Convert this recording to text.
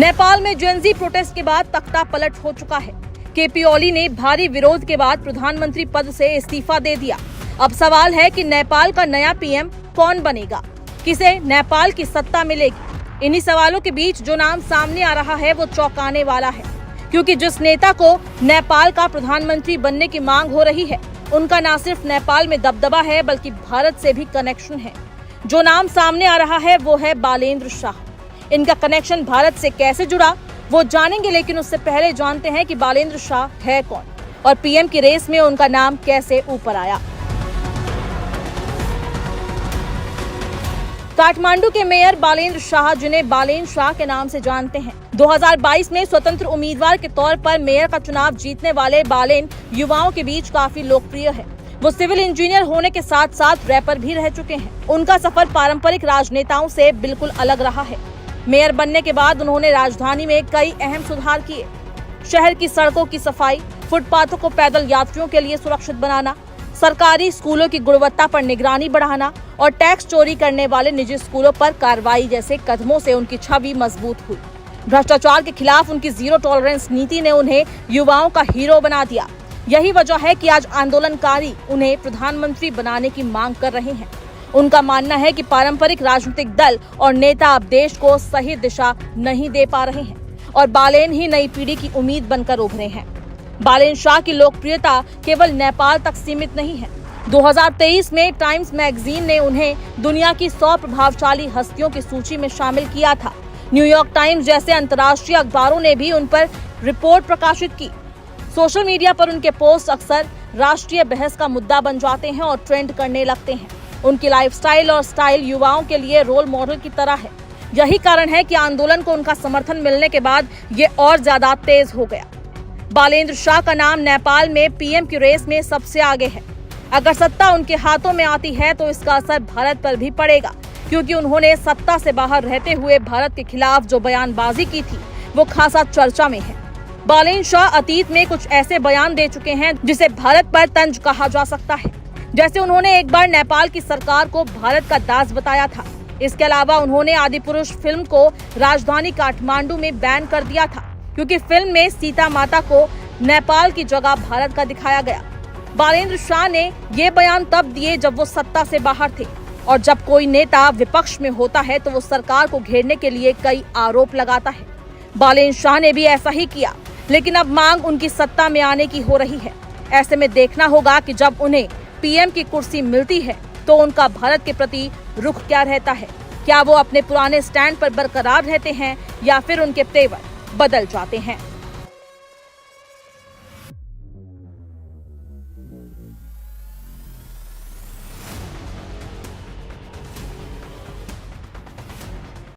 नेपाल में Gen Z protest के बाद तख्ता पलट हो चुका है। केपी ओली ने भारी विरोध के बाद प्रधानमंत्री पद से इस्तीफा दे दिया। अब सवाल है कि नेपाल का नया पीएम कौन बनेगा, किसे नेपाल की सत्ता मिलेगी। इन्हीं सवालों के बीच जो नाम सामने आ रहा है वो चौंकाने वाला है, क्योंकि जिस नेता को नेपाल का प्रधानमंत्री बनने की मांग हो रही है, उनका न सिर्फ नेपाल में दबदबा है बल्कि भारत से भी कनेक्शन है। जो नाम सामने आ रहा है वो है बालेंद्र शाह। इनका कनेक्शन भारत से कैसे जुड़ा वो जानेंगे, लेकिन उससे पहले जानते हैं कि बालेंद्र शाह है कौन और पीएम की रेस में उनका नाम कैसे ऊपर आया। काठमांडू के मेयर बालेंद्र शाह, जिन्हें बालेन शाह के नाम से जानते हैं, 2022 में स्वतंत्र उम्मीदवार के तौर पर मेयर का चुनाव जीतने वाले बालेन युवाओं के बीच काफी लोकप्रिय है। वो सिविल इंजीनियर होने के साथ साथ रैपर भी रह चुके हैं। उनका सफर पारंपरिक राजनेताओं से बिल्कुल अलग रहा है। मेयर बनने के बाद उन्होंने राजधानी में कई अहम सुधार किए। शहर की सड़कों की सफाई, फुटपाथों को पैदल यात्रियों के लिए सुरक्षित बनाना, सरकारी स्कूलों की गुणवत्ता पर निगरानी बढ़ाना और टैक्स चोरी करने वाले निजी स्कूलों पर कार्रवाई जैसे कदमों से उनकी छवि मजबूत हुई। भ्रष्टाचार के खिलाफ उनकी जीरो टॉलरेंस नीति ने उन्हें युवाओं का हीरो बना दिया। यही वजह है कि आज आंदोलनकारी उन्हें प्रधानमंत्री बनाने की मांग कर रहे हैं। उनका मानना है कि पारंपरिक राजनीतिक दल और नेता अब देश को सही दिशा नहीं दे पा रहे हैं और बालेन ही नई पीढ़ी की उम्मीद बनकर उभरे हैं। बालेन शाह की लोकप्रियता केवल नेपाल तक सीमित नहीं है। 2023 में टाइम्स मैगजीन ने उन्हें दुनिया की 100 प्रभावशाली हस्तियों की सूची में शामिल किया था। न्यूयॉर्क टाइम्स जैसे अंतर्राष्ट्रीय अखबारों ने भी उन पर रिपोर्ट प्रकाशित की। सोशल मीडिया पर उनके पोस्ट अक्सर राष्ट्रीय बहस का मुद्दा बन जाते हैं और ट्रेंड करने लगते हैं। उनकी लाइफस्टाइल और स्टाइल युवाओं के लिए रोल मॉडल की तरह है। यही कारण है कि आंदोलन को उनका समर्थन मिलने के बाद ये और ज्यादा तेज हो गया। बालेंद्र शाह का नाम नेपाल में पीएम की रेस में सबसे आगे है। अगर सत्ता उनके हाथों में आती है तो इसका असर भारत पर भी पड़ेगा, क्योंकि उन्होंने सत्ता से बाहर रहते हुए भारत के खिलाफ जो बयानबाजी की थी वो खासा चर्चा में है। बालेंद्र शाह अतीत में कुछ ऐसे बयान दे चुके हैं जिसे भारत पर तंज कहा जा सकता है। जैसे उन्होंने एक बार नेपाल की सरकार को भारत का दास बताया था। इसके अलावा उन्होंने आदिपुरुष फिल्म को राजधानी काठमांडू में बैन कर दिया था, क्योंकि फिल्म में सीता माता को नेपाल की जगह भारत का दिखाया गया। बालेंद्र शाह ने ये बयान तब दिए जब वो सत्ता से बाहर थे, और जब कोई नेता विपक्ष में होता है तो वो सरकार को घेरने के लिए कई आरोप लगाता है। बालेंद्र शाह ने भी ऐसा ही किया, लेकिन अब मांग उनकी सत्ता में आने की हो रही है। ऐसे में देखना होगा कि जब उन्हें पीएम की कुर्सी मिलती है तो उनका भारत के प्रति रुख क्या रहता है। क्या वो अपने पुराने स्टैंड पर बरकरार रहते हैं या फिर उनके तेवर बदल जाते हैं।